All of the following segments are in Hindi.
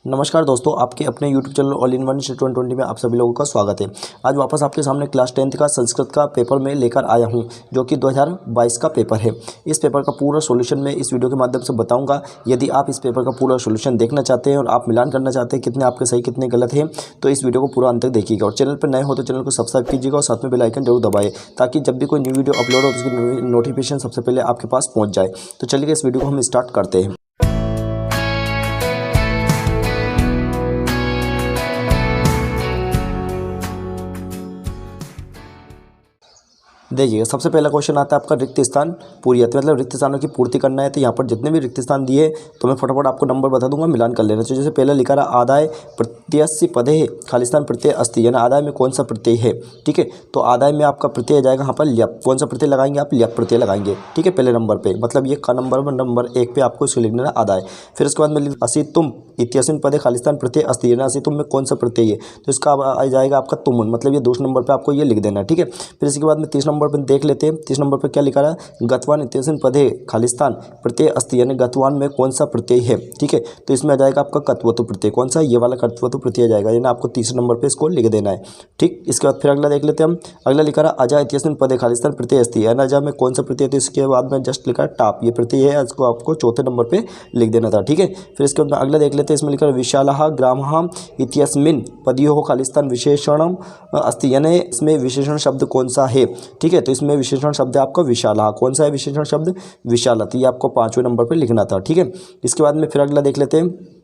नमस्कार दोस्तों, आपके अपने YouTube channel all in one 2020 में आप सभी लोगों का स्वागत है। आज वापस आपके सामने क्लास 10th का संस्कृत का पेपर में लेकर आया हूं, जो कि 2022 का पेपर है। इस पेपर का पूरा सॉल्यूशन मैं इस वीडियो के माध्यम से बताऊंगा। यदि आप इस पेपर का पूरा सॉल्यूशन देखना चाहते हैं और आप मिलान करना चाहते हैं कितने आपके सही कितने गलत हैं, तो इस वीडियो को पूरा अंत तक देखिएगा। और चैनल पर नए हो तो चैनल को सब्सक्राइब कीजिएगा और साथ में बेल आइकन जरूर दबाएं, ताकि जब भी कोई न्यू वीडियो अपलोड हो तो उसकी नोटिफिकेशन सबसे पहले आपके पास पहुँच जाए। तो चलिए इस वीडियो को हम स्टार्ट करते हैं। देखिए, सबसे पहला क्वेश्चन आता है आपका रिक्त स्थान पूर्यत, मतलब रिक्त स्थानों की पूर्ति करना है। तो यहाँ पर जितने भी रिक्त स्थान दिए तो मैं फटाफट आपको नंबर बता दूंगा, मिलान कर लेना। तो जैसे पहले लिखा रहा आदाय प्रत्ययस्य पदे है खालिस्तान प्रत्यय अस्ति, यानी आदाय में कौन सा प्रत्यय है। ठीक है, तो आदाय में आपका प्रत्यय जाएगा यहाँ पर ल्यप। कौन सा प्रत्यय लगाएंगे आप? ल्यप प्रत्यय लगाएंगे। ठीक है, पहले नंबर पर, मतलब ये का नंबर 1 पे आपको इसको लिखना है आदाय। फिर उसके बाद में असितुम इत्यस्मिन् पदे खालिस्तान प्रत्यय अस्ति, यानी असितुम में कौन सा प्रत्यय है, तो इसका आ जाएगा आपका तुमुन, मतलब ये दूसरे नंबर पर आपको ये लिख देना है। ठीक है, फिर इसके बाद में 30 नंबर पर देख लेते हैं। 30 नंबर पर क्या लिखा रहा है? गतवान इत्यस्मिन् पदे खालिस्तान प्रत्यय अस्ति, यानी गतवान में कौन सा प्रत्यय है। ठीक है, तो इसमें आ जाएगा आपका कत्वतु प्रत्यय। कौन सा? ये वाला कत्वतु प्रत्यय आ जाएगा, यानी आपको 30 नंबर पे इसको लिख देना है। ठीक, इसके बाद फिर अगला देख लेते हैं हम। अगला लिखा रहा अजा इत्यस्मिन् पदे खालिस्तान प्रत्यय अस्ति, यानी अजा में कौन सा प्रत्यय। तो इसके बाद में जस्ट लिखा टाप, ये प्रत्यय है, इसको आपको चौथे नंबर पे लिख देना था। ठीक है, फिर इसके बाद अगला देख लेते हैं। इसमें लिखा विशालः ग्रामः इत्यस्मिन् पदयोः खालिस्तान विशेषणम अस्ति, यानी इसमें विशेषण शब्द कौन सा है। ठीक है, तो इसमें विशेषण शब्द है आपका विशाला। कौन सा है विशेषण शब्द? विशाला। तो ये आपको 5वें नंबर पे लिखना था। ठीक है, इसके बाद में फिर अगला देख लेते हैं।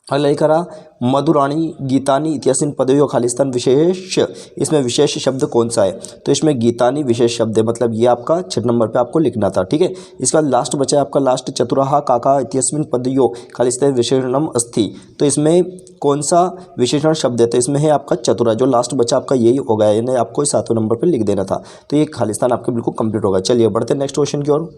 अगला लिखा रहा मधुराणी गीतानी इत्यस्मिन् पदयोः खालिस्तान विशेष, इसमें विशेष शब्द कौन सा है। तो इसमें गीतानी विशेष शब्द है, मतलब ये आपका 6 नंबर पे आपको लिखना था। ठीक है, इसका लास्ट बचा है आपका लास्ट चतुराः काका इत्यस्मिन् पदयोः खालिस्तान विशेषणम अस्ति, तो इसमें कौन सा विशेषण शब्द है। तो इसमें है आपका चतुरा, जो लास्ट बचा आपका यही हो गया, यानी आपको 7वें नंबर पर लिख देना था। तो ये खालिस्तान आपके बिल्कुल कंप्लीट होगा। चलिए बढ़ते हैं नेक्स्ट क्वेश्चन की ओर।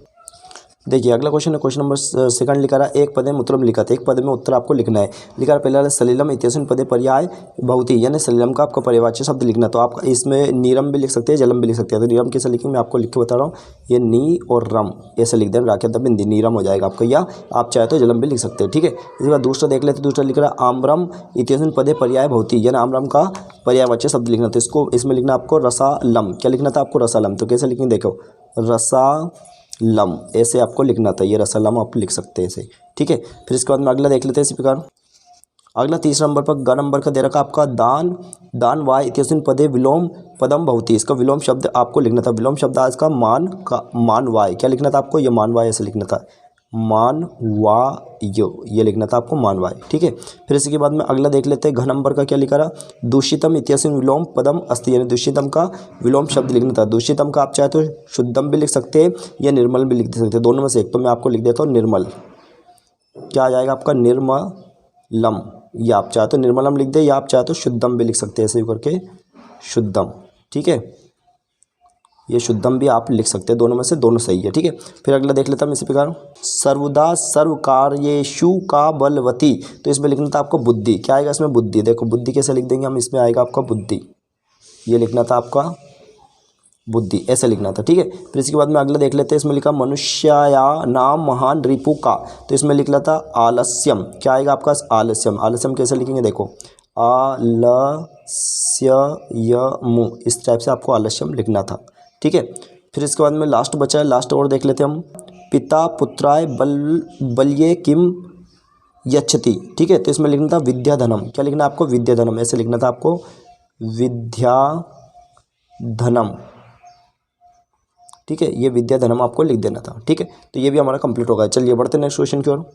देखिए, अगला क्वेश्चन है क्वेश्चन नंबर सेकंड लिखा रहा एक पदे में उत्तरम लिखा था। एक पद में उत्तर आपको लिखना है। लिखा रहा पहला सलिलम इत्यस्मिन् पदे पर्याय भवति, यानी सलिलम का आपका पर्यायवाची शब्द लिखना। तो आप इसमें नीरम भी लिख सकते हैं, जलम भी लिख सकते हैं। तो नीरम कैसे लिखेंगे मैं आपको लिख के बता रहा हूँ। ये नी और रम ऐसे लिख दें, राकेत बिंदी नीरम हो जाएगा आपका, या आप चाहे तो जलम भी लिख सकते हैं। ठीक है, इसके बाद दूसरा देख लेते। दूसरा लिख रहा आम्रम इत्यस्मिन् पदे पर्याय भवति, यानी आम्रम का पर्यायवाची शब्द लिखना। तो इसको इसमें लिखना आपको रसालम। क्या लिखना था आपको? रसालम। तो कैसे लिखेंगे देखो, रसालम ऐसे आपको लिखना था। ये रसालम आप लिख सकते हैं ऐसे। ठीक है, फिर इसके बाद में अगला देख लेते हैं इसी प्रकार। अगला 3 नंबर पर ग नंबर का दे रखा आपका दान वाय इत्यस्मिन् पदे विलोम पदम भवति, इसका विलोम शब्द आपको लिखना था। विलोम शब्द आज का मान वाय। क्या लिखना था आपको? ये मान वाय ऐसे लिखना था, मान वाय ये लिखना था आपको, मान वाय। ठीक है, फिर इसके बाद में अगला देख लेते हैं। घ नंबर का क्या लिखा रहा? दूषितम इत्यस्मिन् विलोम पदम अस्ति, यानी दूषितम का विलोम शब्द लिखना था। दूषितम का आप चाहे तो शुद्धम भी लिख सकते हैं या निर्मल भी लिख सकते हैं, दोनों में से एक। तो मैं आपको लिख देता हूँ निर्मल। क्या आ जाएगा आपका? निर्मलम। या आप चाहे तो निर्मलम लिख दे, या आप चाहे तो शुद्धम भी लिख सकते हैं ऐसे करके, शुद्धम। ठीक है, ये शुद्धम भी आप लिख सकते हैं, दोनों में से दोनों सही है। ठीक है, फिर अगला देख लेता हूँ इसी प्रकार। सर्वदा सर्व कार्येषु का बलवती, तो इसमें लिखना था आपको बुद्धि। क्या आएगा इसमें? बुद्धि। देखो बुद्धि कैसे लिख देंगे हम, इसमें आएगा आपका बुद्धि, ये लिखना था आपका बुद्धि, ऐसे लिखना था। ठीक है, फिर इसके बाद में अगला देख लेते हैं। इसमें लिखा मनुष्याया नाम महान रिपु का, तो इसमें लिख था आलस्यम। क्या आएगा आपका? आलस्यम। आलस्यम कैसे लिखेंगे देखो, आलस्यमु, इस टाइप से आपको आलस्यम लिखना था। ठीक है, फिर इसके बाद में लास्ट बचा है, लास्ट और देख लेते हैं हम। पिता पुत्राय बल्ये किम यच्छति। ठीक है, तो इसमें लिखना था विद्याधनम। क्या लिखना आपको? विद्याधनम, ऐसे लिखना था आपको, विद्याधनम। ठीक है, ये विद्याधनम आपको लिख देना था। ठीक है, तो ये भी हमारा कंप्लीट होगा। चलिए बढ़ते हैं नेक्स्ट क्वेश्चन की ओर।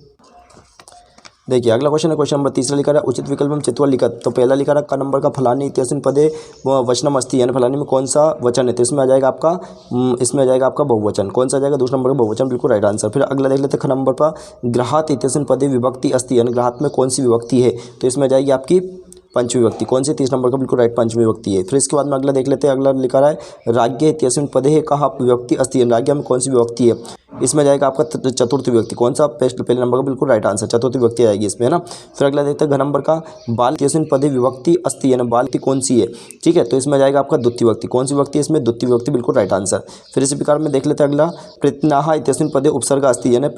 देखिए, अगला क्वेश्चन है क्वेश्चन नंबर 3 लिखा रहा है उचित विकल्प में चित्वा लिखत। तो पहला लिखा रहा का नंबर का फलानी इत्यस्मिन् पदे वचनम अस्ति, यानी फलानी में कौन सा वचन है। तो इसमें आ जाएगा आपका बहुवचन। कौन सा आ जाएगा? दूसरा नंबर का बहुवचन, बिल्कुल राइट आंसर। फिर अगला देख लेते हैं ख नंबर पर ग्राहत इत्यस्मिन् पदे विभक्ति अस्ति, यानी ग्राहत में कौन सी विभक्ति है। तो इसमें आ जाएगी आपकी पंचमी विभक्ति। कौन सी? 30 नंबर का बिल्कुल राइट, पंचमी विभक्ति है। फिर इसके बाद में अगला देख लेते हैं। अगला लिखा रहा है राज्य इत्यस्मिन् पदे कहा विभक्ति अस्ति, राज्य में कौन सी विभक्ति है। इसमें जाएगा आपका चतुर्थ विभक्ति। कौन सा? पहले नंबर का बिल्कुल राइट आंसर, चतुर्थ विभक्ति आएगी इसमें, है ना। फिर अगला देखते हैं घ नंबर का, बाल इत्यस्मिन् पदे विभक्ति अस्ति, यानी बाल की कौन सी है? ठीक है, तो इसमें जाएगा आपका द्वितीय विभक्ति। कौन सी विभक्ति है इसमें? द्वितीय विभक्ति, बिल्कुल राइट आंसर। फिर इसी प्रकार में देख लेते हैं अगला, प्रयत्नाः इत्यस्मिन् पदे उपसर्ग अस्ति, यानी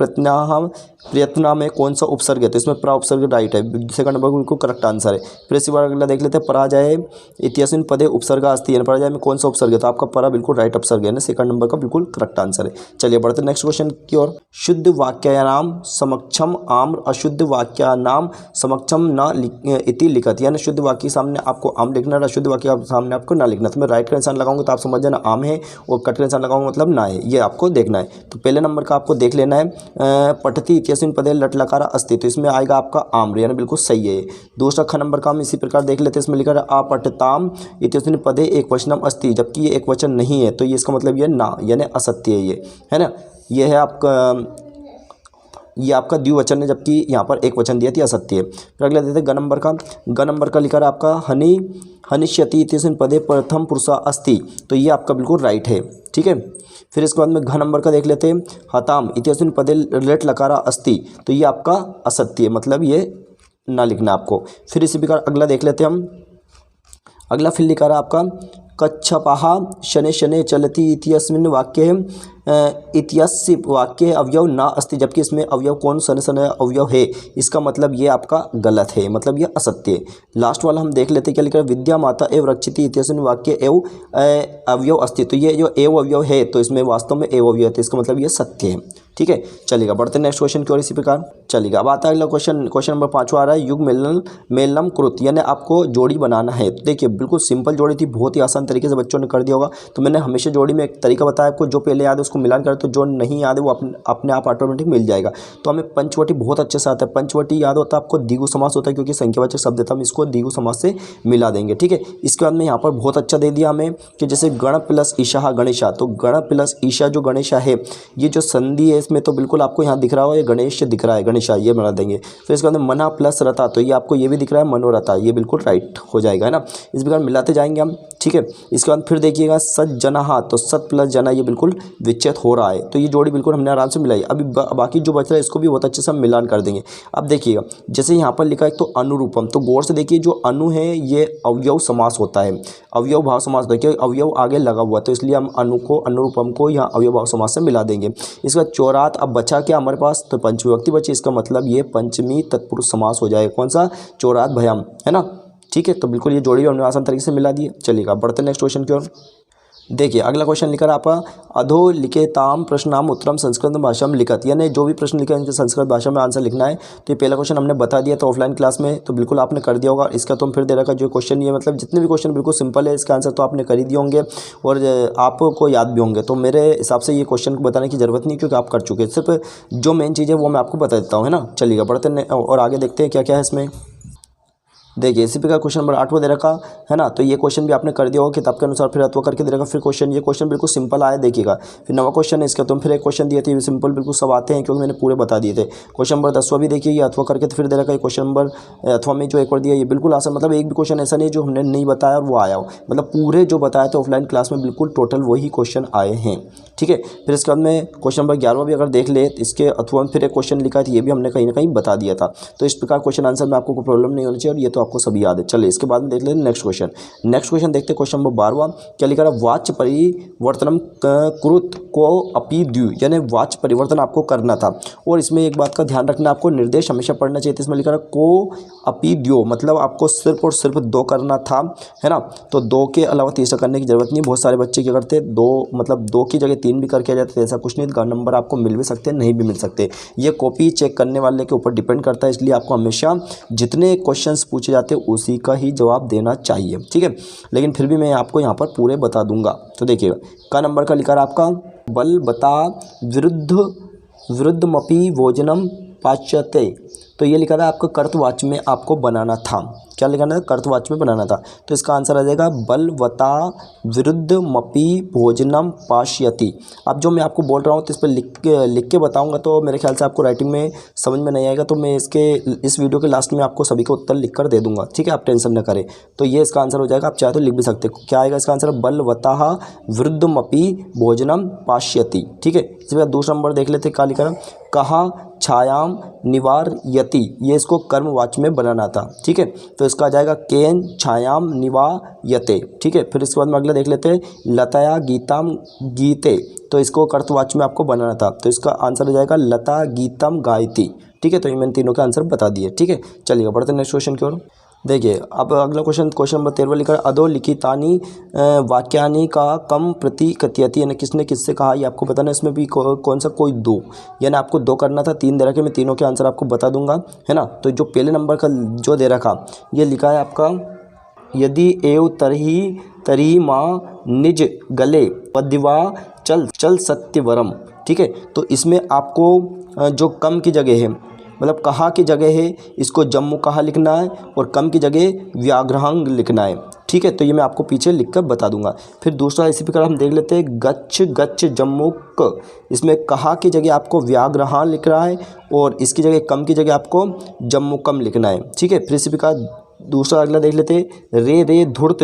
प्रयत्ना में कौन सा उपसर्ग है? तो इसमें प्रा उपसर्ग राइट है, सेकंड नंबर का बिल्कुल करेक्ट आंसर है। फिर इसी बार अगला देख लेते हैं, पराजय इत्यस्मिन् पदे उपसर्ग अस्ति, यानी पराजय में कौन सा उपसर्ग है? तो आपका परा बिल्कुल राइट उपसर्ग है, सेकंड नंबर का बिल्कुल करेक्ट आंसर है। चलिए बढ़ते नेक्स्ट क्वेश्चन की ओर। शुद्ध वाक्यानाम समक्षम आम्र, अशुद्ध वाक्यानाम समक्षम न इति लिखत, यानी शुद्ध वाक्य के सामने आपको आम लिखना है, अशुद्ध वाक्य के सामने आपको ना लिखना। तो मैं राइट का निशान लगाऊंगा तो आप समझ जाना आम है, और कट का निशान लगाऊंगा मतलब ना है, ये आपको देखना है। तो पहले नंबर का आपको देख लेना है, पठति इत्यस्मिन् पदे लट लकार अस्ति, तो इसमें आएगा आपका आम्र, यानी बिल्कुल सही है। दूसरा ख नंबर का हम इसी प्रकार देख लेते हैं, इसमें लिखा है अपठताम इत्यस्मिन् पदे एक वचनम अस्ति, जबकि ये एक वचन नहीं है, तो ये इसका मतलब ये ना, यानी असत्य है ये, है ना। ये है आपका, ये आपका द्विवचन है, जबकि यहाँ पर एक वचन दिया था, असत्य है। फिर अगला देते हैं ग नंबर का। ग नंबर का लिखा है आपका हनिष्यति इत्यस्मिन् पदे प्रथम पुरुषा अस्ति, तो ये आपका बिल्कुल राइट है, ठीक है। फिर इसके बाद में घ नंबर का देख लेते हैं, हताम इत्यस्मिन् पदे लट लकारा अस्ति, तो ये आपका असत्य है, मतलब ये ना लिखना आपको। फिर इसी प्रकार अगला देख लेते हैं हम। अगला फिर लिखा रहा आपका कच्छपः शनैः शनैः चलति इत्यस्मिन् वाक्ये इत्यस्य वाक्य अवयव ना अस्ति, जबकि इसमें अवयव कौन शनैः शनैः अवयव है, इसका मतलब ये आपका गलत है, मतलब ये असत्य है। लास्ट वाला हम देख लेते हैं, क्या लिखा है, विद्या माता एव रक्षिति इत्यस्मिन् वाक्य एव अवयव अस्ति, तो ये जो एव अवयव है, तो इसमें वास्तव में एव अवयव है, तो इसका मतलब ये सत्य है, ठीक है। चलेगा बढ़ते नेक्स्ट क्वेश्चन की ओर इसी प्रकार। चलेगा अब आता है अगला क्वेश्चन, क्वेश्चन नंबर 5वां आ रहा है, युग मेलनम कृत, यानी आपको जोड़ी बनाना है। तो देखिए बिल्कुल सिंपल जोड़ी थी, बहुत ही आसान तरीके से बच्चों ने कर दिया होगा। तो मैंने हमेशा जोड़ी में एक तरीका बताया आपको, जो पहले याद है उसको मिलान करें, तो जो नहीं याद है वो अपने आप ऑटोमेटिक मिल जाएगा। तो हमें पंचवटी बहुत अच्छे से आता है। पंचवटी याद होता है आपको, द्विगु समास होता है, क्योंकि संख्यावाचक शब्द था, हम इसको द्विगु समास से मिला देंगे, ठीक है। इसके बाद में यहाँ पर बहुत अच्छा दे दिया हमें कि जैसे गण प्लस ईशा गणेशा, तो गण प्लस ईशा जो गणेशा है, ये जो संधि है इसमें तो बिल्कुल आपको यहाँ दिख रहा हो, ये गणेश दिख रहा है, गणेशा ये बना देंगे। फिर इसके बाद मना प्लस रथा, तो ये आपको ये भी दिख रहा है मनोरथा, ये बिल्कुल राइट हो जाएगा, है ना। इस प्रकार मिलाते जाएंगे हम, ठीक है। इसके बाद फिर देखिएगा सज्जनहा, तो सत प्लस जना, ये बिल्कुल विच्छेद हो रहा है, तो ये जोड़ी बिल्कुल हमने आराम से मिलाई। अभी बाकी जो बच रहा है इसको भी बहुत अच्छे से हम मिलान कर देंगे। अब देखिएगा जैसे यहाँ पर लिखा है तो अनुरूपम, तो गौर से देखिए जो अनु है ये अवयव समास होता है, अवयव भाव समास, देखिए अवयव आगे लगा हुआ, तो इसलिए हम अनु को अनुरूपम को यहाँ अवयव भाव समास से मिला देंगे। इसका चौरात, अब बचा क्या हमारे पास, तो पंचविभक्ति बची, इसका मतलब ये पंचमी तत्पुरुष समास हो जाएगा। कौन सा? चौरात भयाम, है ना, ठीक है। तो बिल्कुल ये जोड़ी हमने आसान तरीके से मिला दी। चलिएगा बढ़ते नेक्स्ट क्वेश्चन की ओर। देखिए अगला क्वेश्चन लिखा है आपका अधो लिखेताम प्रश्नाम उत्तरम संस्कृत भाषा में लिखत, यानी जो भी प्रश्न लिखा है उनके संस्कृत भाषा में आंसर लिखना है। तो ये पहला क्वेश्चन हमने बता दिया था ऑफलाइन क्लास में, तो बिल्कुल आपने कर दिया होगा। इसका तो हम फिर दे रखा जो क्वेश्चन ये, मतलब जितने भी क्वेश्चन बिल्कुल सिंपल है, इसका आंसर तो आपने कर ही दिए होंगे और आपको याद भी होंगे। तो मेरे हिसाब से ये क्वेश्चन को बताने की जरूरत नहीं, क्योंकि आप कर चुके हैं। सिर्फ जो मेन चीज़ है वो मैं आपको बता देता हूँ, है ना। चलिएगा बढ़ते और आगे देखते हैं क्या क्या है इसमें। देखिए इसी प्रकार क्वेश्चन नंबर 8 दे रखा है ना, तो ये क्वेश्चन भी आपने कर दिया होगा किताब के अनुसार, फिर अथवा करके दे रखा। फिर क्वेश्चन, ये क्वेश्चन बिल्कुल सिंपल आया, देखिएगा। फिर 9वां क्वेश्चन है इसका, तो फिर एक क्वेश्चन दिए थे, ये सिंपल बिल्कुल सब आते हैं क्योंकि मैंने पूरे बता दिए थे। क्वेश्चन नंबर 10वां भी देखिए, ये अथवा करके तो फिर दे रखा है। क्वेश्चन नंबर अथवा में जो एक और दिया ये बिल्कुल आसान, मतलब एक भी क्वेश्चन ऐसा नहीं जो हमने नहीं बताया और वो आया हो, मतलब पूरे जो बताया थे ऑफलाइन क्लास में बिल्कुल टोटल वही क्वेश्चन आए हैं, ठीक है। फिर इसके बाद में क्वेश्चन नंबर 11वां भी अगर देख ले, इसके अथवा में फिर एक क्वेश्चन लिखा है, ये भी हमने कहीं ना कहीं बता दिया था। तो इस प्रकार क्वेश्चन आंसर में आपको कोई प्रॉब्लम नहीं होनी चाहिए, और ये तो आपको सभी याद है। चलिए इसके बाद में देख लेते नेक्स्ट क्वेश्चन। नेक्स्ट क्वेश्चन देखते हैं क्वेश्चन नंबर 12वां, क्या लिखा है वाच्य परिवर्तनम कुरुत को अपी द्यु, यानी वाच्य परिवर्तन आपको करना था। और इसमें एक बात का ध्यान रखना, आपको निर्देश हमेशा पढ़ना चाहिए। इसमें लिखा है को अपी द्यो, मतलब आपको सिर्फ और सिर्फ 2 करना था, है ना। तो 2 के अलावा तीसरा करने की जरूरत नहीं। बहुत सारे बच्चे क्या करते हैं 2, मतलब 2 की जगह 3 भी करके आ जाते, ऐसा कुछ नहीं। नंबर आपको मिल भी सकते हैं, नहीं भी मिल सकते। ये कॉपी चेक करने वाले के ऊपर डिपेंड करता है, इसलिए आपको हमेशा जितने क्वेश्चंस पूछे जाते हैं उसी का ही जवाब देना चाहिए, ठीक है। लेकिन फिर भी मैं आपको यहाँ पर पूरे बता दूंगा। तो देखिएगा का नंबर का लिखा है आपका बल बता विरुद्धमपि भोजनम पाच्यते, तो ये लिखा था आपका कर्तवाच्य में आपको बनाना था, क्या लिखाना था, कर्तवाच्य में बनाना था। तो इसका आंसर आ जाएगा बलवता विरुद्धमपि भोजनम पाश्यति। अब जो मैं आपको बोल रहा हूँ तो इस पर लिख के बताऊँगा तो मेरे ख्याल से आपको राइटिंग में समझ में नहीं आएगा, तो मैं इस वीडियो के लास्ट में आपको सभी को उत्तर लिख कर दे दूंगा, ठीक है, आप टेंशन न करें। तो ये इसका आंसर हो जाएगा, आप चाहे तो लिख भी सकते हो। क्या आएगा इसका आंसर, बलवता विरुद्धमपि भोजनम पाश्यति, ठीक है। इसके बाद दूसरा नंबर देख लेते, क्या लिखा है, कहा छायाम निवारयति, ये इसको कर्मवाच्य में बनाना था, ठीक है। तो इसका आ जाएगा केन छायाम निवायते, ठीक है। फिर इसके बाद में अगला देख लेते हैं, लताया गीताम गीते, तो इसको कर्तवाच्य में आपको बनाना था। तो इसका आंसर हो जाएगा लता गीतम गायती, ठीक है। तो ये मैंने तीनों के आंसर बता दिए, ठीक है। चलिए बढ़ते हैं नेक्स्ट क्वेश्चन की ओर। देखिए अब अगला क्वेश्चन नंबर 13 लिखा है, अधोलिखितानि वाक्यानि का कम प्रति कथयति, यानी किसने किससे कहा, ये आपको बताना है। इसमें भी कौन सा, कोई दो, यानी आपको दो करना था, तीन दे रखे, मैं तीनों के आंसर आपको बता दूंगा, है ना। तो जो पहले नंबर का जो दे रखा, ये लिखा है आपका, यदि एव तरही माँ निज गले पदिवा चल चल सत्यवरम, ठीक है। तो इसमें आपको जो कम की जगह है, मतलब कहा की जगह है, इसको जम्मू कहा लिखना है, और कम की जगह व्याघ्रांग लिखना है, ठीक है। तो ये मैं आपको पीछे लिख कर बता दूंगा। फिर दूसरा इसी प्रकार हम देख लेते हैं, गच्छ गच्छ जम्मुक, इसमें कहा की जगह आपको व्याघ्रान लिख रहा है, और इसकी जगह कम की जगह आपको जम्मुकम लिखना है, ठीक है। फिर इसी प्रकार दूसरा अगला देख लेते हैं, रे रे धूर्त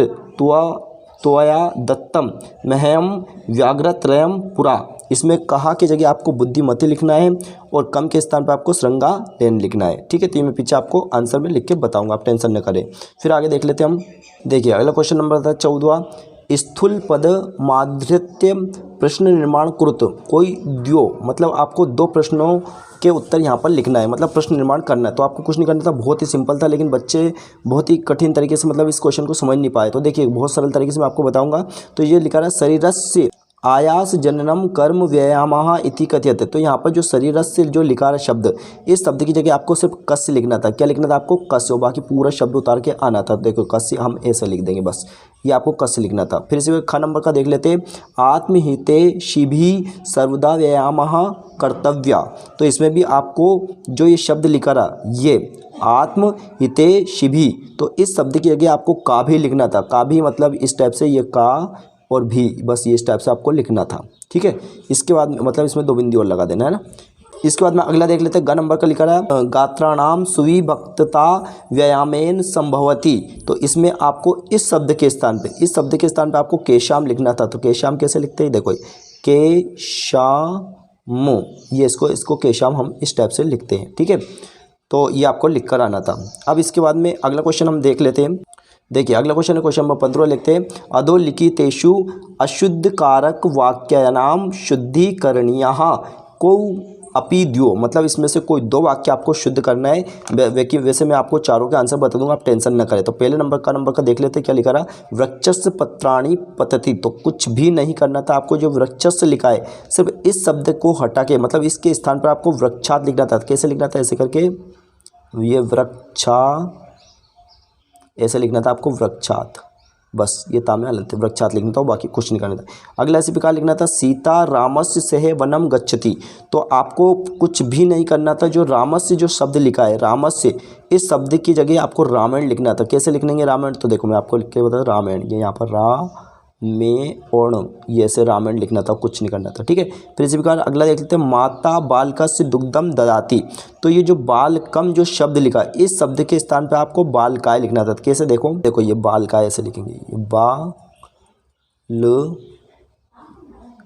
त्वया दत्तम मह्यम व्याघ्रत्रयम पुरा, इसमें कहा की जगह आपको बुद्धिमती लिखना है, और कम के स्थान पर आपको श्रृंगालेन लिखना है, ठीक है। तो ये मैं पीछे आपको आंसर में लिख के बताऊंगा, आप टेंशन न करें। फिर आगे देख लेते हैं हम। देखिए अगला क्वेश्चन नंबर था 14, स्थूल पद माधृत्य प्रश्न निर्माण कुरुत, कोई द्यो, मतलब आपको दो प्रश्नों के उत्तर यहाँ पर लिखना है, मतलब प्रश्न निर्माण करना है। तो आपको कुछ नहीं करना था, बहुत ही सिंपल था, लेकिन बच्चे बहुत ही कठिन तरीके से मतलब इस क्वेश्चन को समझ नहीं पाए। तो देखिए बहुत सरल तरीके से मैं आपको बताऊंगा। तो ये लिखा है, शरीरस्य आयास जननम कर्म व्यायामः इति कथ्यते। तो यहाँ पर जो शरीरस्य जो लिखा है शब्द, इस शब्द की जगह आपको सिर्फ कस्य लिखना था। क्या लिखना था आपको, कस्य, बाकी पूरा शब्द उतार के आना था। देखो कस्य हम ऐसे लिख देंगे, बस ये आपको कस्य लिखना था। फिर इसी ख नंबर का देख लेते, आत्महिते शिभि सर्वदा व्यायामः कर्तव्या। तो इसमें भी आपको जो ये शब्द लिखा रहा, ये आत्महिते शिभि, तो इस शब्द की जगह आपको का भी लिखना था। का भी मतलब इस टाइप से, ये का और भी, बस ये इस टाइप से आपको लिखना था, ठीक है। इसके बाद मतलब इसमें दो बिंदी और लगा देना है ना। इसके बाद में अगला देख लेते हैं, ग नंबर का लिखा है, गात्राणाम सुविभक्तता व्यायामेन संभवती। तो इसमें आपको इस शब्द के स्थान पे आपको केशाम लिखना था। तो केशाम कैसे लिखते हैं, देखो केशाम, ये इसको केशाम हम इस टाइप से लिखते हैं, ठीक है। तो ये आपको लिख कर आना था। अब इसके बाद में अगला क्वेश्चन हम देख लेते हैं। देखिए अगला क्वेश्चन है क्वेश्चन नंबर 15, लिखते हैं, अधोलिखितेषु अशुद्ध कारक वाक्यानाम शुद्धिकरणीयः को अपि द्यो, मतलब इसमें से कोई दो वाक्य आपको शुद्ध करना है। वैसे मैं आपको चारों के आंसर बता दूंगा, आप टेंशन न करें। तो पहले नंबर का देख लेते हैं, क्या लिखा रहा, वृक्षस्य पत्राणि पतति। तो कुछ भी नहीं करना था आपको, जो वृक्षस्य लिखा है सिर्फ इस शब्द को हटा के, मतलब इसके स्थान पर आपको वृक्षात लिखना था। कैसे लिखना था, ऐसे करके, ये ऐसे लिखना था आपको, वृक्षात, बस ये तामे हलते वृक्षात लिखना था, बाकी कुछ नहीं करना था। अगला इसी प्रकार लिखना था, सीता रामस्य सह वनम गच्छति। तो आपको कुछ भी नहीं करना था, जो रामस्य जो शब्द लिखा है, रामस्य इस शब्द की जगह आपको रामायण लिखना था। कैसे लिखेंगे रामायण, तो देखो मैं आपको लिख के बता, रामायण, ये यहाँ पर रा में ओण, ये ऐसे रामायण लिखना था, कुछ नहीं करना था, ठीक है। फिर इसी प्रकार अगला देख लेते हैं, माता बालकस्य दुग्धम ददाति। तो ये जो बालकम जो शब्द लिखा, इस शब्द के स्थान पे आपको बालकाय लिखना था। कैसे, देखो ये बालकाय ऐसे लिखेंगे, ये बाल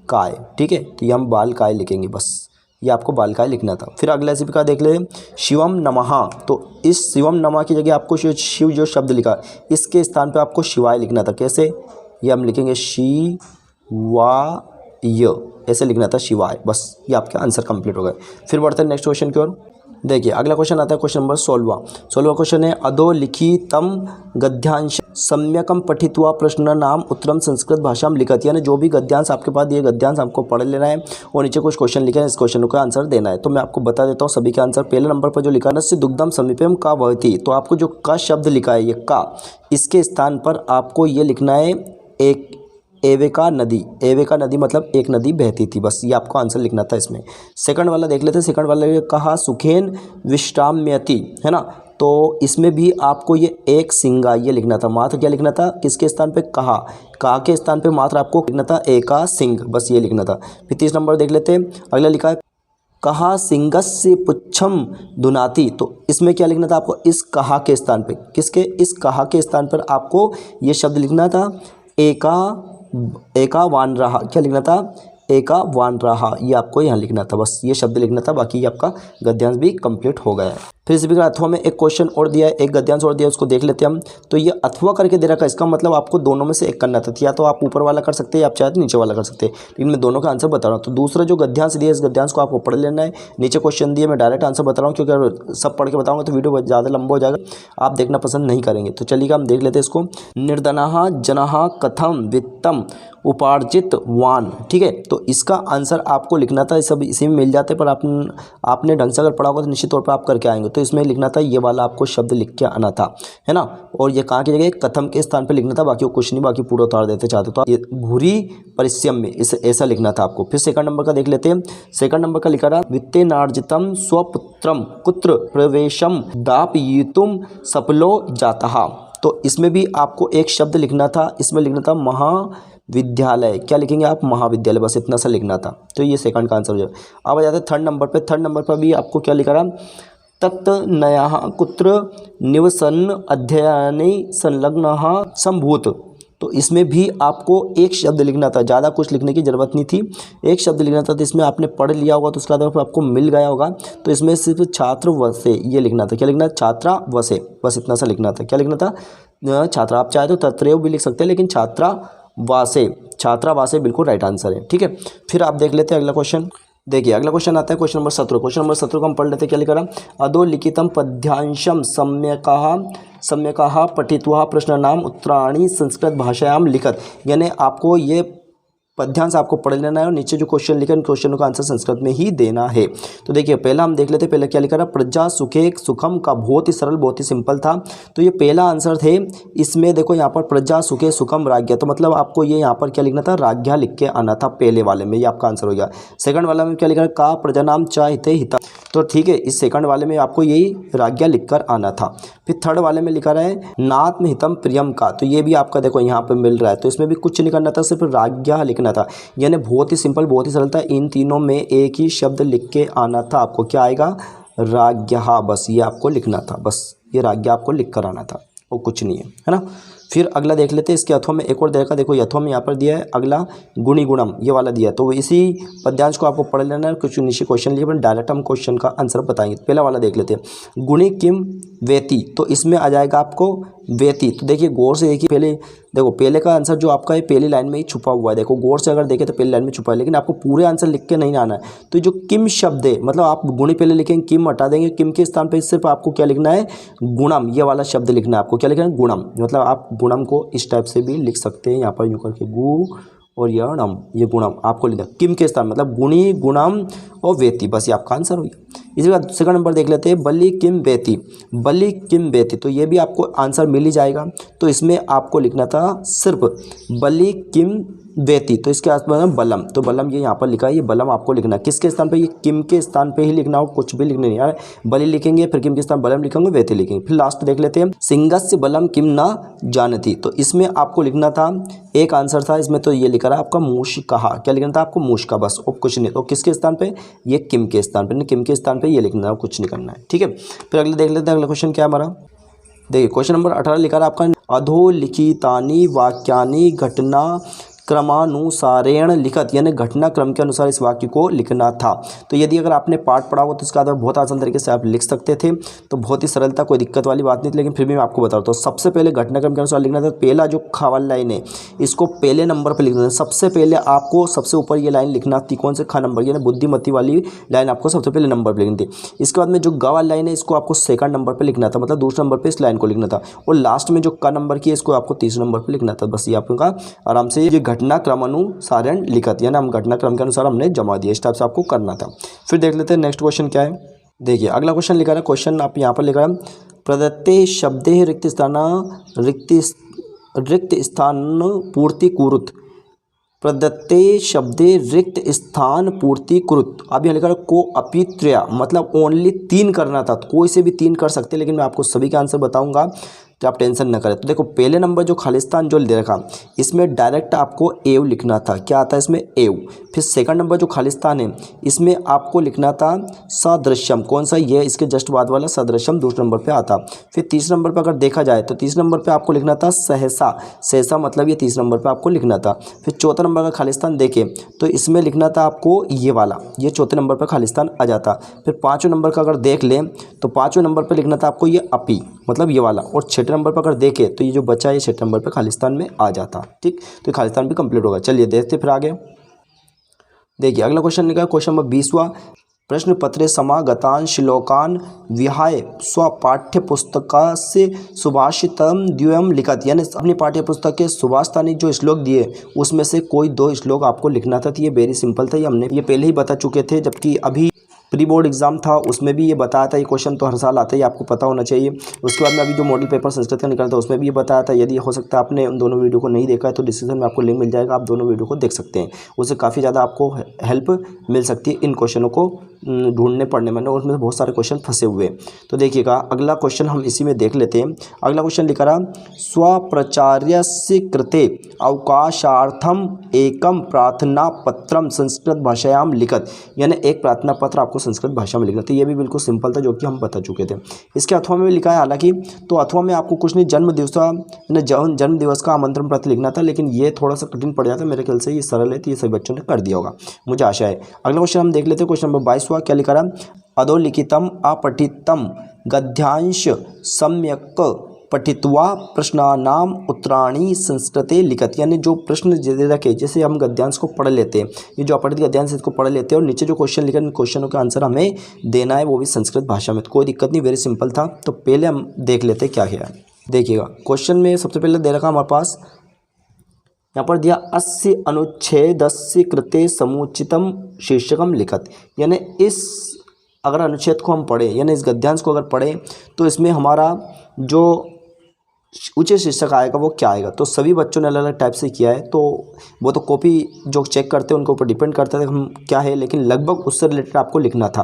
काय, ठीक है। तो ये हम बालकाय लिखेंगे, बस ये आपको बालकाय लिखना था। फिर अगला इसी प्रकार देख ले, शिवम नमः। तो इस शिवम नमः की जगह आपको शिव जो शब्द लिखा, इसके स्थान पे आपको शिवाय लिखना था। कैसे, ये हम लिखेंगे शिवाय, ऐसे लिखना था, शिवाय, बस ये आपके आंसर कंप्लीट हो गए। फिर बढ़ते हैं नेक्स्ट क्वेश्चन की ओर। देखिए अगला क्वेश्चन आता है क्वेश्चन नंबर 16 क्वेश्चन है, अधोलिखितम गद्यांश सम्यकम पठित्वा प्रश्न नाम उत्तरम संस्कृत भाषा में लिखत। यानी जो भी गद्यांश आपके पास ये गद्यांश आपको पढ़ लेना है, और नीचे कुछ क्वेश्चन लिखे हैं, इस क्वेश्चन का आंसर देना है। तो मैं आपको बता देता हूँ सभी के आंसर। पहले नंबर पर जो लिखा है, नस्य दुग्धम समीपम का वहति। तो आपको जो का शब्द लिखा है, ये का, इसके स्थान पर आपको ये लिखना है एक एवेका नदी। एवेका नदी मतलब एक नदी बहती थी, बस ये आपको आंसर लिखना था इसमें। सेकंड वाला देख लेते हैं। सेकंड वाला ने कहा सुखेन विश्राम्यति, है ना। तो इसमें भी आपको ये एक सिंगा ये लिखना था। मात्र क्या लिखना था, किसके स्थान पे, कहा, कहा के स्थान पे मात्र आपको लिखना था एका सिंह, बस ये लिखना था। फिर 30 नंबर देख लेते हैं। अगला लिखा है कहा सिंगस्य पुच्छम दुनाति, तो इसमें क्या लिखना था आपको, इस कहा के स्थान पे, किसके, इस कहा के स्थान पर आपको ये शब्द लिखना था एका वान रहा, क्या लिखना था, एका वान रहा, ये आपको यहाँ लिखना था, बस ये शब्द लिखना था। बाकी ये आपका गद्यांश भी कंप्लीट हो गया है। फिर इसी प्रकार अथवा में एक क्वेश्चन और दिया है, एक गद्यांश और दिया है, उसको देख लेते हैं हम। तो ये अथवा करके दे रखा है, इसका मतलब आपको दोनों में से एक करना था, या तो आप ऊपर वाला कर सकते हैं या आप चाहे तो नीचे वाला कर सकते हैं, लेकिन मैं दोनों का आंसर बता रहा हूँ। तो दूसरा जो गद्यांश दिया है, इस गद्यांश को आपको पढ़ लेना है। नीचे क्वेश्चन दिए, मैं डायरेक्ट आंसर बता रहा हूँ, क्योंकि अगर सब पढ़ के बताऊँगा तो वीडियो ज़्यादा लंबा हो जाएगा, आप देखना पसंद नहीं करेंगे। तो चलिएगा हम देख लेते हैं इसको। निर्धनः जनः कथम वित्तम उपार्जित वान, ठीक है। तो इसका आंसर आपको लिखना था, सब इसी में मिल जाते, पर आपने ढंग से अगर पढ़ा होगा तो निश्चित तौर पर आप करके आएंगे। तो इसमें लिखना था, ये वाला आपको शब्द लिख के आना था, है ना। और ये कहाँ की जगह, कथम के स्थान पे लिखना था, बाकी वो कुछ नहीं, बाकी पूरा उतार देते चाहते तो ये भूरी परिश्रम में इसे ऐसा लिखना था आपको। फिर सेकंड नंबर का देख लेते हैं। सेकंड नंबर का लिखा रहा वित्तेनार्जितम स्वपुत्रम कुत्र प्रवेशम दापयितुम सफलो जातः, तो इसमें भी आपको एक शब्द लिखना था, इसमें लिखना था महाविद्यालय, क्या लिखेंगे आप, महाविद्यालय, बस इतना सा लिखना था। तो ये सेकंड का आंसर हो जाएगा। अब आ जाते हैं थर्ड नंबर पे। थर्ड नंबर पर भी आपको क्या लिखा रहा, तत्नयः कुत्र निवसन अध्ययने संलग्नः संभूत, तो इसमें भी आपको एक शब्द लिखना था, ज़्यादा कुछ लिखने की ज़रूरत नहीं थी, एक शब्द लिखना था। तो इसमें आपने पढ़ लिया होगा तो उसका आधार आपको मिल गया होगा। तो इसमें सिर्फ छात्र वसे ये लिखना था, क्या लिखना था, छात्रा वसे, बस इतना सा लिखना था। क्या लिखना था, छात्रा, आप चाहे तो तत्रैव भी लिख सकते हैं, लेकिन छात्रा वासे बिल्कुल राइट आंसर है, ठीक है। फिर आप देख लेते हैं अगला क्वेश्चन। देखिए अगला क्वेश्चन आता है क्वेश्चन नंबर 17। क्वेश्चन नंबर 17 को हम पढ़ लेते हैं। क्या लिखा रहा, अधोलिखितम पद्यांशम सम्यकः पठित्वा प्रश्नानाम उत्तराणि संस्कृत भाषायां लिखत, यानी आपको ये पद्यांश आपको पढ़ लेना है और नीचे जो क्वेश्चन लिखा है, क्वेश्चनों का आंसर संस्कृत में ही देना है। तो देखिए पहला हम देख लेते हैं, पहले क्या लिखा रहा, प्रजा सुखे सुखम का बहुत ही सरल, बहुत ही सिंपल था। तो ये पहला आंसर थे। इसमें देखो यहाँ पर प्रजा सुखे सुखम राज्ञा, तो मतलब आपको ये यहाँ पर क्या लिखना था, राज्ञा लिख के आना था पहले वाले में, ये आपका आंसर हो गया। सेकंड वाला में क्या लिखा है, का प्रजानाम च हिते हिता, तो ठीक है, इस सेकंड वाले में आपको यही राज्ञा लिखकर आना था। फिर थर्ड वाले में लिखा रहा है नात्म हितम प्रियम का, तो ये भी आपका देखो यहाँ पे मिल रहा है। तो इसमें भी कुछ नहीं करना था, सिर्फ राज्ञा लिखना था, यानी बहुत ही सिंपल, बहुत ही सरल था। इन तीनों में एक ही शब्द लिख के आना था आपको, क्या आएगा, राज्ञा, बस ये आपको लिखना था, बस ये राज्ञा आपको लिख कर आना था, वो कुछ नहीं है ना। फिर अगला देख लेते हैं, इसके अथवा में एक और देखा, देखो अथवा में यहाँ पर दिया है अगला गुणी गुणम, ये वाला दिया है। तो इसी पद्यांश को आपको पढ़ लेना है, कुछ नीचे क्वेश्चन लिए पर डायरेक्ट हम क्वेश्चन का आंसर बताएंगे। पहला वाला देख लेते हैं, गुणी किम वेति, तो इसमें आ जाएगा आपको वेति। तो देखिए गौर से देखिए, पहले देखो पहले का आंसर जो आपका है पहली लाइन में ही छुपा हुआ है, देखो गौर से अगर देखें तो पहली लाइन में छुपा है, लेकिन आपको पूरे आंसर लिख के नहीं आना है। तो जो किम शब्द है, मतलब आप गुणी पहले लिखेंगे, किम हटा देंगे, किम के स्थान पर सिर्फ आपको क्या लिखना है, गुणम, ये वाला शब्द लिखना है आपको, क्या लिखना है, गुणम, मतलब आप गुणम को इस टाइप से भी लिख सकते हैं, यहाँ पर यूँ करके गु और यणम, ये गुणम आपको लिखना, किम के स्थान मतलब गुणी गुणम और वेति, बस ये आपका आंसर हो गया। इसी बाद सेकंड नंबर देख लेते हैं, बलि किम वेति, बलि किम वेति, तो ये भी आपको आंसर मिल ही जाएगा। तो इसमें आपको लिखना था सिर्फ बलि किम वेति, तो इसके आसपास में बलम, तो बलम ये यहाँ पर लिखा है, ये बलम आपको लिखना है किसके स्थान पे, ये किम के स्थान पे ही लिखना हो, कुछ भी लिखने नहीं यार, बलि लिखेंगे फिर किम के स्थान बलम लिखेंगे, वेति लिखेंगे। फिर लास्ट देख लेते हैं, सिंगस्य बलम किम न जानती, तो इसमें आपको लिखना था, एक आंसर था इसमें, तो ये लिखा रहा आपका मूषिकः, क्या लिखना था आपको, मूषिका, बस और कुछ नहीं। तो किसके स्थान पे, ये किम के स्थान पे, किम के स्थान पे ये लिखना है, कुछ नहीं करना है, ठीक है। फिर अगले देख लेते हैं, अगला क्वेश्चन क्या है हमारा, देखिए क्वेश्चन नंबर 18 लिखा रहा आपका, अधोलिखितानि वाक्यानि घटना क्रमानुसारेण लिखत, यानी घटना क्रम के अनुसार इस वाक्य को लिखना था। तो यदि अगर आपने पाठ पढ़ा हो तो इसका आधार बहुत आसान तरीके से आप लिख सकते थे, तो बहुत ही सरल था, कोई दिक्कत वाली बात नहीं थी, लेकिन फिर भी मैं आपको बता रहा हूँ। तो सबसे पहले घटनाक्रम के अनुसार लिखना था, पहला जो खावल लाइन है इसको पहले नंबर पर लिखना था, सबसे पहले आपको सबसे ऊपर ये लाइन लिखना थी, कौन से खा नंबर, यानी बुद्धिमती वाली लाइन आपको सबसे पहले नंबर पर लिखनी थी। इसके बाद में जो ग वाली लाइन है इसको आपको सेकंड नंबर पर लिखना था, मतलब दूसरे नंबर पर इस लाइन को लिखना था, और लास्ट में जो क नंबर की है इसको आपको तीसरे नंबर पर लिखना था। बस ये आपका आराम से ये घटना क्रमानुसारण लिखत, यानी हम घटनाक्रम के अनुसार हमने जमा दिया, इस टाइप से आपको करना था। फिर देख लेते हैं नेक्स्ट क्वेश्चन क्या है। देखिए अगला क्वेश्चन लिखा है, क्वेश्चन आप यहाँ पर लिखा है, प्रदत्ते शब्दे रिक्त स्थान पूर्ति कुरुत, प्रदत्ते शब्दे रिक्त स्थान पूर्ति कुरुत। अब यहाँ लिखा है को अपित्रया, मतलब ओनली 3 करना था, तो कोई से भी 3 कर सकते, लेकिन मैं आपको सभी का आंसर बताऊंगा, तो आप टेंशन न करें। तो देखो पहले नंबर जो खालिस्तान जो दे रखा, इसमें डायरेक्ट आपको एव लिखना था, क्या आता है इसमें एव। फिर सेकंड नंबर जो खालिस्तान है, इसमें आपको लिखना था सदृश्यम, कौन सा, ये इसके जस्ट बाद वाला सदृश्यम दूसरे नंबर पे आता। फिर तीसरे नंबर पर अगर देखा जाए तो तीसरे नंबर पे आपको लिखना था सहसा, सहसा मतलब ये तीसरे नंबर पे आपको लिखना था। फिर चौथा नंबर का खालिस्तान देखें तो इसमें लिखना था आपको ये वाला, ये चौथे नंबर पर खालिस्तान आ जाता। फिर पाँचवें नंबर का अगर देख लें तो पाँचवें नंबर पर लिखना था आपको ये अपी, मतलब ये वाला, और छठे नंबर पर अगर देखें तो ये जो बचा है ये छठे नंबर पर खालिस्तान में आ जाता। ठीक, तो खालिस्तान भी कंप्लीट होगा। चलिए देखते फिर आगे। देखिए अगला क्वेश्चन निकला, क्वेश्चन नंबर 20वां, प्रश्न पत्रे समागतान श्लोकान विहाय स्वपाठ्य पुस्तकस्य सुभाषितम द्वयम लिखत, यानी अपनी पाठ्य पुस्तक के सुभाषितानी जो श्लोक दिए उसमें से कोई 2 श्लोक आपको लिखना था। तो ये वेरी सिंपल था, ये हमने ये पहले ही बता चुके थे, जबकि अभी प्री बोर्ड एग्जाम था उसमें भी ये बताया था। ये क्वेश्चन तो हर साल आता है, आपको पता होना चाहिए। उसके बाद में अभी जो मॉडल पेपर संस्कृत का निकला था उसमें भी ये बताया था। यदि हो सकता है आपने उन दोनों वीडियो को नहीं देखा है तो डिस्क्रिप्शन में आपको लिंक मिल जाएगा, आप दोनों वीडियो को देख सकते हैं। उससे काफ़ी ज़्यादा आपको हेल्प मिल सकती है इन क्वेश्चनों को ढूंढने पढ़ने में, और उसमें बहुत सारे क्वेश्चन फंसे हुए। तो देखिएगा अगला क्वेश्चन हम इसी में देख लेते हैं। अगला क्वेश्चन लिखा रहा, स्वप्रचार्यस्य कृते अवकाशार्थम एकम प्रार्थना पत्रम संस्कृत भाषायाम लिखत, यानी एक प्रार्थना पत्र आपको संस्कृत भाषा में लिखना था। ये भी बिल्कुल सिंपल था, जो कि हम बता चुके थे। इसके अथवा में लिखा है, हालांकि तो अथवा में आपको कुछ नहीं, जन्म दिवस का आमंत्रण पत्र लिखना था, लेकिन ये थोड़ा सा कठिन पड़ जाता है। मेरे ख्याल से ये सरल है, तो ये सभी बच्चों ने कर दिया होगा, मुझे आशा है। अगला क्वेश्चन हम देख लेते हैं, क्वेश्चन नंबर 22वां, क्या लिखा रहा, अधोलिखितम अपठितम गद्यांश सम्यक पठित्वा प्रश्नानाम उत्तराणी संस्कृते लिखत, यानी जो प्रश्न दे रखे, जैसे हम गद्यांश को पढ़ लेते हैं, ये जो अपठित गद्यांश इसको पढ़ लेते हैं, और नीचे जो क्वेश्चन लिखे इन क्वेश्चनों का आंसर हमें देना है, वो भी संस्कृत भाषा में। तो कोई दिक्कत नहीं, वेरी सिंपल था। तो पहले हम देख लेते हैं क्या है। देखिएगा क्वेश्चन में सबसे पहले दे रखा हमारे पास, यहाँ पर दिया अस्य अनुच्छेदस्य कृते समुचितम शीर्षकम लिखत, यानी इस अगर अनुच्छेद को हम पढ़ें, यानी इस गद्यांश को अगर पढ़ें, तो इसमें हमारा जो उचित शीर्षक आएगा वो क्या आएगा। तो सभी बच्चों ने अलग अलग टाइप से किया है, तो वो तो कॉपी जो चेक करते हैं उनके ऊपर डिपेंड करता है हम क्या है, लेकिन लगभग उससे रिलेटेड आपको लिखना था।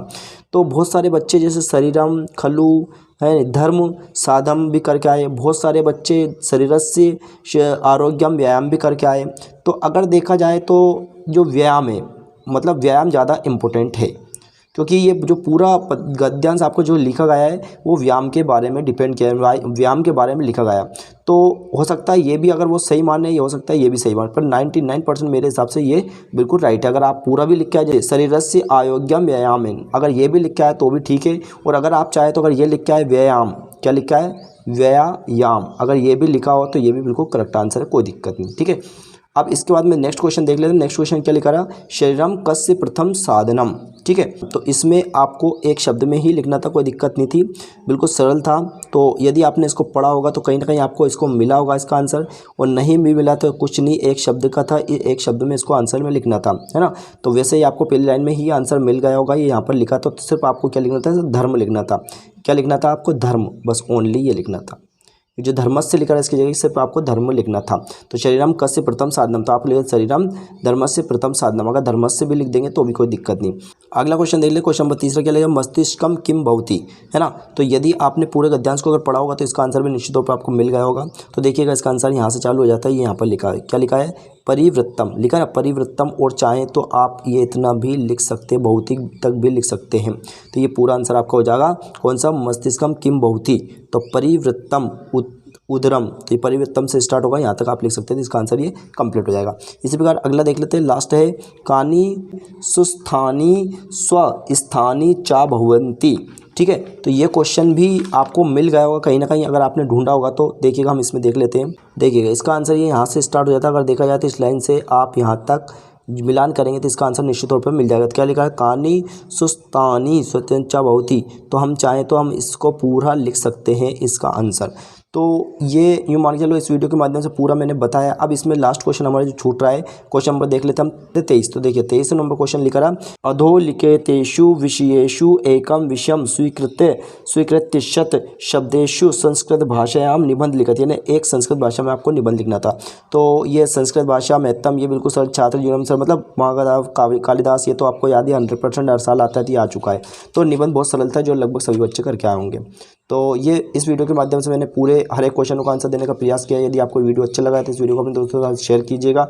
तो बहुत सारे बच्चे जैसे शरीरम, खलु है, धर्म साधम भी करके आए, बहुत सारे बच्चे शरीरस्य आरोग्यम व्यायाम भी करके आए। तो अगर देखा जाए तो जो व्यायाम है, मतलब व्यायाम ज़्यादा इम्पोर्टेंट है, क्योंकि ये जो पूरा गद्यांश आपको जो लिखा गया है वो व्यायाम के बारे में डिपेंड किया है, व्यायाम के बारे में लिखा गया। तो हो सकता है ये भी अगर वो सही माने, ये हो सकता है ये भी सही माने, पर 99% मेरे हिसाब से ये बिल्कुल राइट है। अगर आप पूरा भी लिख के आए शरीरस्य आयोग्यम व्यायाम, अगर ये भी लिख के आए तो भी ठीक है, और अगर आप चाहें तो अगर ये लिख के आए व्यायाम, क्या लिखा है व्यायाम, अगर ये भी लिखा हो तो ये भी बिल्कुल करेक्ट आंसर है, कोई दिक्कत नहीं। ठीक है, अब इसके बाद में नेक्स्ट क्वेश्चन देख लेते हैं। नेक्स्ट क्वेश्चन क्या लिखा रहा, शरीरम कस्य प्रथम साधनम। ठीक है, तो इसमें आपको एक शब्द में ही लिखना था, कोई दिक्कत नहीं थी, बिल्कुल सरल था। तो यदि आपने इसको पढ़ा होगा तो कहीं ना कहीं आपको इसको मिला होगा इसका आंसर, और नहीं भी मिला तो कुछ नहीं, एक शब्द का था, एक शब्द में इसको आंसर में लिखना था, है ना। तो वैसे ही आपको पहली लाइन में ही आंसर मिल गया होगा, ये यहाँ पर लिखा था। तो सिर्फ आपको क्या लिखना था, धर्म लिखना था। क्या लिखना था आपको, धर्म, बस ओनली ये लिखना था। जो धर्मस्य लिखा है इसकी जगह सिर्फ आपको धर्म लिखना था। तो शरीरम कस्य प्रथम साधनम, तो आप लिखे शरीरम धर्मस्य प्रथम साधनम, अगर धर्मस्य भी लिख देंगे तो भी कोई दिक्कत नहीं। अगला क्वेश्चन देख ले, क्वेश्चन नंबर 3 क्या लगेगा, मस्तिष्कम किम भवति, है ना। तो यदि आपने पूरे गद्यांश को अगर पढ़ा होगा तो इसका आंसर भी निश्चित तौर पर आपको मिल गया होगा। तो देखिएगा इसका आंसर यहाँ से चालू हो जाता है, ये यहाँ पर लिखा है, क्या लिखा है, परिवृत्तम लिखा है, परिवृत्तम, और चाहें तो आप ये इतना भी लिख सकते हैं, भौतिक तक भी लिख सकते हैं। तो ये पूरा आंसर आपका हो जाएगा कौन सा, मस्तिष्कम किम भवति, तो परिवृत्तम उदरम, तो ये परिवृत्तम से स्टार्ट होगा, यहाँ तक आप लिख सकते हैं। तो इसका आंसर ये कंप्लीट हो जाएगा। इसी प्रकार अगला देख लेते हैं, लास्ट है, कानी सुस्थानी स्वस्थानी चा भवंती। ठीक है, तो ये क्वेश्चन भी आपको मिल गया होगा कहीं ना कहीं, अगर आपने ढूंढा होगा तो देखिएगा हम इसमें देख लेते हैं। देखिएगा इसका आंसर ये यहाँ से स्टार्ट हो जाता है, अगर देखा जाए तो इस लाइन से आप यहाँ तक मिलान करेंगे तो इसका आंसर निश्चित तौर पर मिल जाएगा। तो क्या लिखा है, कानी सुस्तानी स्वतंचा भवती, तो हम चाहें तो हम इसको पूरा लिख सकते हैं इसका आंसर। तो ये यूँ मान के चलो इस वीडियो के माध्यम से पूरा मैंने बताया। अब इसमें लास्ट क्वेश्चन हमारा जो छूट रहा है, क्वेश्चन नंबर देख लेते हैं हम 23। तो देखिए 23 नंबर क्वेश्चन लिखा रहा, अधोलिखितेषु विषयेषु एकम विषयम स्वीकृत्यश्च शब्देषु संस्कृत भाषायां निबंध लिखत, यानी एक संस्कृत भाषा में आपको निबंध लिखना था। तो ये संस्कृत भाषा महत्तम, ये बिल्कुल सर छात्र जीवन सर मतलब महाकवि कालिदास, ये तो आपको याद है 100% हर साल आता है, आ चुका है। तो निबंध बहुत सरल था जो लगभग सभी बच्चे करके आए होंगे। तो ये इस वीडियो के माध्यम से मैंने पूरे हर एक क्वेश्चन का आंसर देने का प्रयास किया। यदि आपको वीडियो अच्छा लगा है तो इस वीडियो को अपने दोस्तों के साथ शेयर कीजिएगा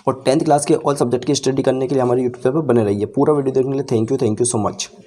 और 10th क्लास के ऑल सब्जेक्ट की स्टडी करने के लिए हमारे यूट्यूब पर बने रहिए। पूरा वीडियो देखने के लिए थैंक यू सो मच।